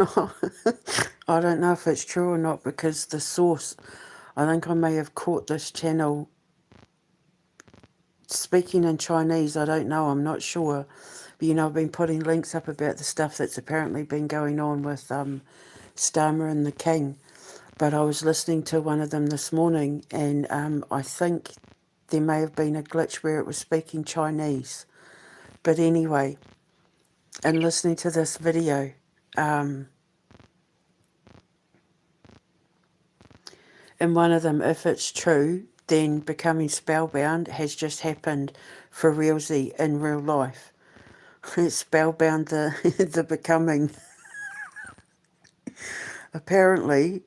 I don't know if it's true or not because the source, I think I may have caught this channel speaking in Chinese. I don't know, I'm not sure. But I've been putting links up about the stuff that's apparently been going on with Starmer and the King. But I was listening to one of them this morning, and I think there may have been a glitch where it was speaking Chinese. But anyway, and listening to this video, in one of them, if it's true, then becoming spellbound has just happened for realsy in real life. It's spellbound the the becoming. Apparently,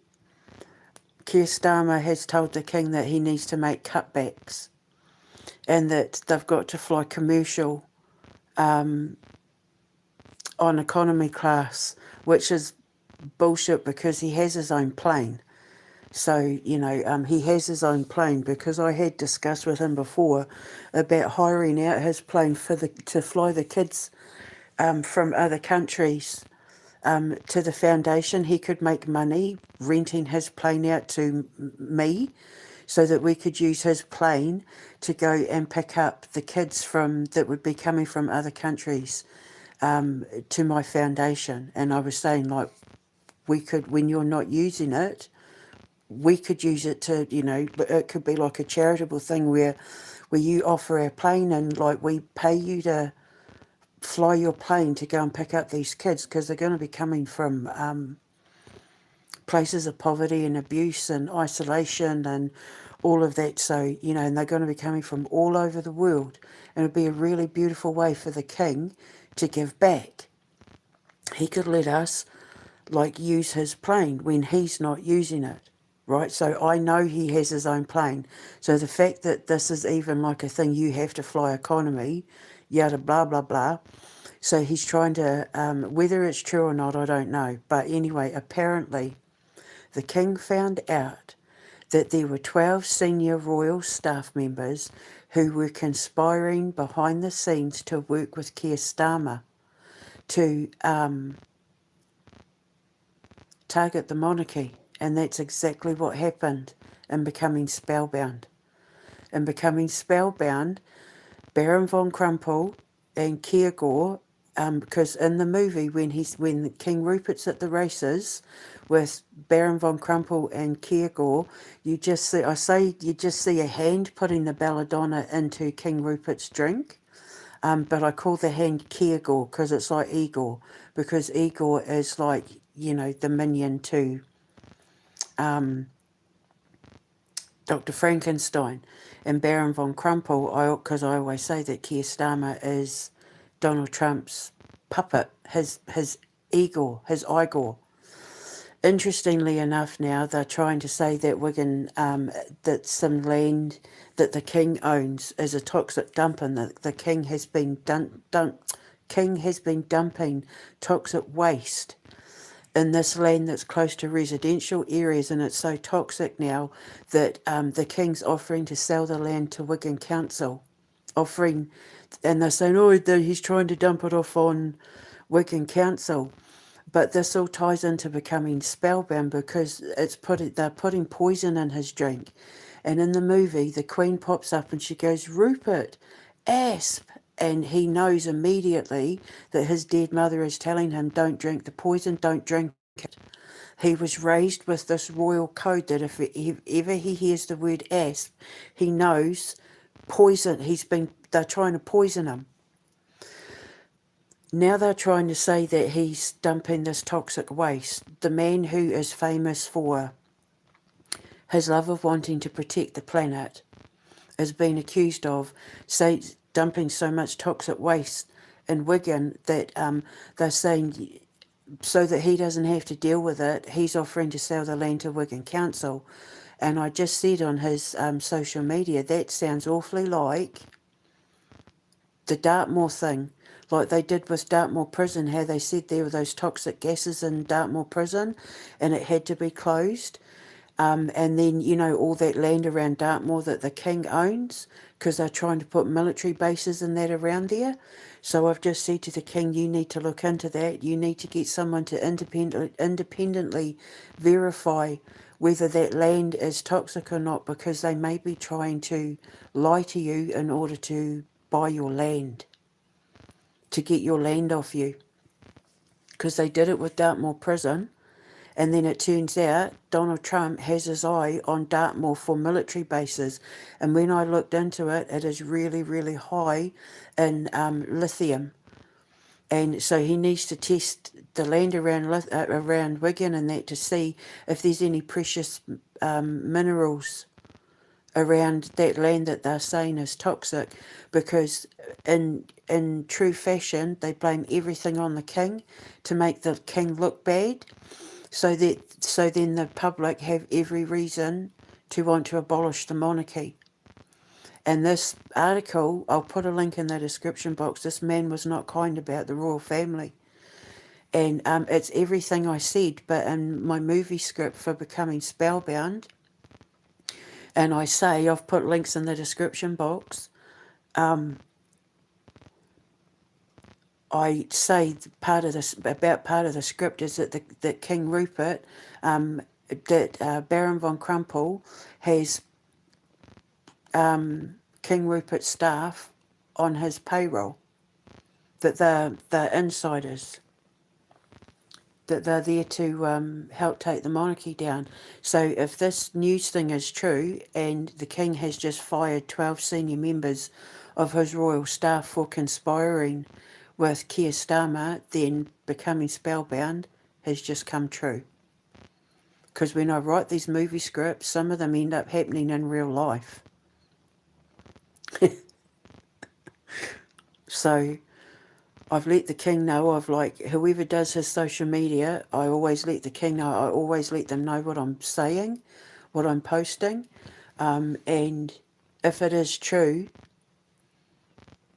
Keir Starmer has told the king that he needs to make cutbacks and that they've got to fly commercial on economy class, which is bullshit because he has his own plane. So, he has his own plane because I had discussed with him before about hiring out his plane to fly the kids from other countries to the foundation. He could make money renting his plane out to me so that we could use his plane to go and pick up the kids that would be coming from other countries to my foundation. And I was saying, like, we could, when you're not using it, we could use it to, it could be like a charitable thing where you offer our plane and like we pay you to fly your plane to go and pick up these kids because they're going to be coming from places of poverty and abuse and isolation and all of that. So, and they're going to be coming from all over the world. And it'd be a really beautiful way for the king to give back. He could let us like use his plane when he's not using it. Right, so I know he has his own plane. So the fact that this is even like a thing, you have to fly economy, yada blah blah blah. So he's trying to, whether it's true or not, I don't know. But anyway, apparently, the king found out that there were 12 senior royal staff members who were conspiring behind the scenes to work with Keir Starmer to target the monarchy. And that's exactly what happened in Becoming Spellbound. In Becoming Spellbound, Baron von Crumple and Keir, because in the movie when King Rupert's at the races with Baron von Crumple and Keir, you just see a hand putting the belladonna into King Rupert's drink. But I call the hand Keir because it's like Igor, because Igor is like, the minion to Dr. Frankenstein. And Baron von Crumple, because I always say that Keir Starmer is Donald Trump's puppet, his Igor, his Igor. Interestingly enough, now they're trying to say that Wigan, that some land that the king owns is a toxic dump, and that the king has been dumping toxic waste in this land that's close to residential areas, and it's so toxic now that the king's offering to sell the land to Wigan Council, and they're saying, oh, he's trying to dump it off on Wigan Council. But this all ties into Becoming Spellbound because they're putting poison in his drink. And in the movie, the Queen pops up and she goes, Rupert, asp. And he knows immediately that his dead mother is telling him, don't drink the poison, don't drink it. He was raised with this royal code that if ever he hears the word asp, he knows poison. They're trying to poison him. Now they're trying to say that he's dumping this toxic waste. The man who is famous for his love of wanting to protect the planet is being accused of dumping so much toxic waste in Wigan that they're saying so that he doesn't have to deal with it, he's offering to sell the land to Wigan Council. And I just said on his social media, that sounds awfully like the Dartmoor thing, like they did with Dartmoor Prison, how they said there were those toxic gases in Dartmoor Prison and it had to be closed. And then, you know, all that land around Dartmoor that the king owns, because they're trying to put military bases and that around there. So I've just said to the king, you need to look into that. You need to get someone to independently verify whether that land is toxic or not, because they may be trying to lie to you in order to buy your land, to get your land off you. Because they did it with Dartmoor Prison. And then it turns out Donald Trump has his eye on Dartmoor for military bases. And when I looked into it, it is really, really high in lithium. And so he needs to test the land around Wigan and that to see if there's any precious minerals around that land that they're saying is toxic, because in true fashion they blame everything on the king to make the king look bad, so then the public have every reason to want to abolish the monarchy. And this article, I'll put a link in the description box. This man was not kind about the royal family. And it's everything I said, but in my movie script for Becoming Spellbound, and I say, I've put links in the description box, I say part of the script is that King Rupert, that Baron von Crumple has King Rupert's staff on his payroll, that they're insiders, that they're there to help take the monarchy down. So if this news thing is true and the king has just fired 12 senior members of his royal staff for conspiring with Keir Starmer, then Becoming Spellbound has just come true. Because when I write these movie scripts, some of them end up happening in real life. So I've let the king know. I've whoever does his social media, I always let the king know. I always let them know what I'm saying, what I'm posting. And if it is true,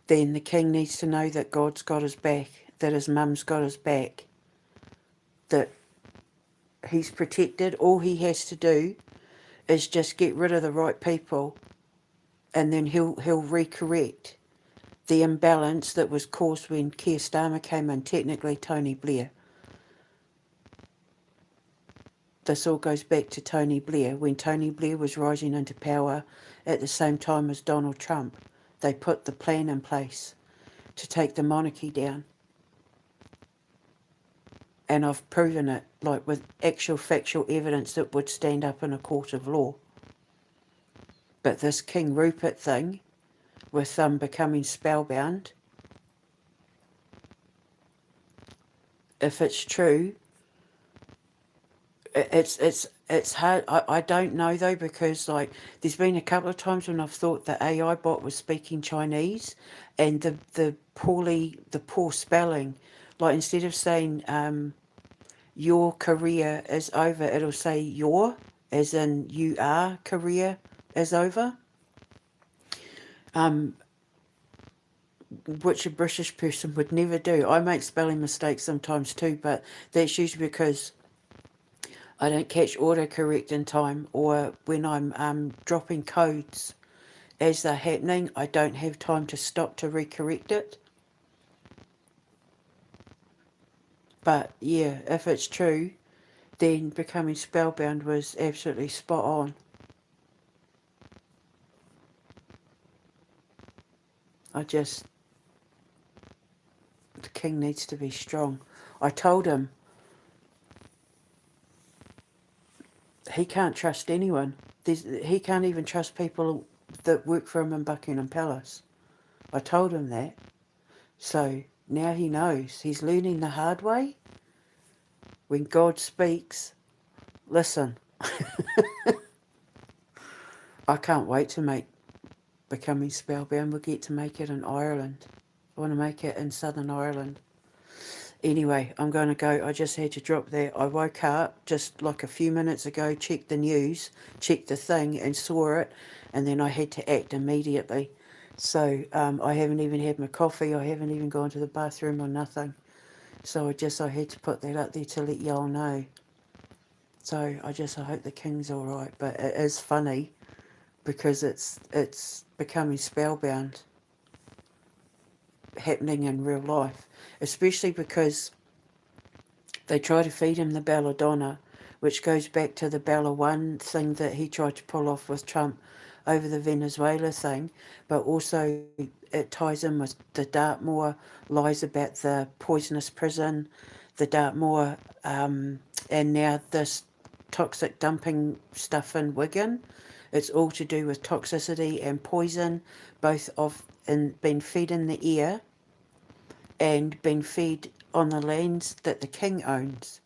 then the king needs to know that God's got his back, that his mum's got his back, that he's protected. All he has to do is just get rid of the right people, and then he'll recorrect the imbalance that was caused when Keir Starmer came in, technically Tony Blair. This all goes back to Tony Blair. When Tony Blair was rising into power at the same time as Donald Trump, they put the plan in place to take the monarchy down. And I've proven it, with actual factual evidence that would stand up in a court of law. But this King Rupert thing, with Becoming Spellbound, if it's true, it's hard. I don't know though, because there's been a couple of times when I've thought the AI bot was speaking Chinese, and the poor spelling, instead of saying your career is over, it'll say your, as in you are career is over. Which a British person would never do. I make spelling mistakes sometimes too, but that's usually because I don't catch autocorrect in time, or when I'm dropping codes as they're happening, I don't have time to stop to recorrect it. But yeah, if it's true, then Becoming Spellbound was absolutely spot on. The king needs to be strong. I told him he can't trust anyone. He can't even trust people that work for him in Buckingham Palace. I told him that. So now he knows. He's learning the hard way. When God speaks, listen. I can't wait to make Becoming Spellbound. We'll get to make it in Ireland. I want to make it in Southern Ireland. Anyway, I'm going to go. I just had to drop that. I woke up just a few minutes ago, checked the news, checked the thing and saw it, and then I had to act immediately. So I haven't even had my coffee. I haven't even gone to the bathroom or nothing. So I had to put that up there to let y'all know. So I hope the king's all right. But it is funny because it's becoming spellbound, happening in real life, especially because they try to feed him the belladonna, which goes back to the Bella One thing that he tried to pull off with Trump over the Venezuela thing, but also it ties in with the Dartmoor lies about the poisonous prison, the Dartmoor, and now this toxic dumping stuff in Wigan. It's all to do with toxicity and poison, both of in being fed in the air and being fed on the lands that the king owns.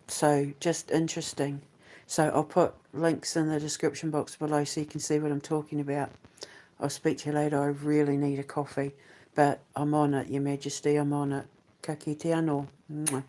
So just interesting. So I'll put links in the description box below so you can see what I'm talking about. I'll speak to you later. I really need a coffee. But I'm on it, Your Majesty, I'm on it. Ka kite anō. Mwah.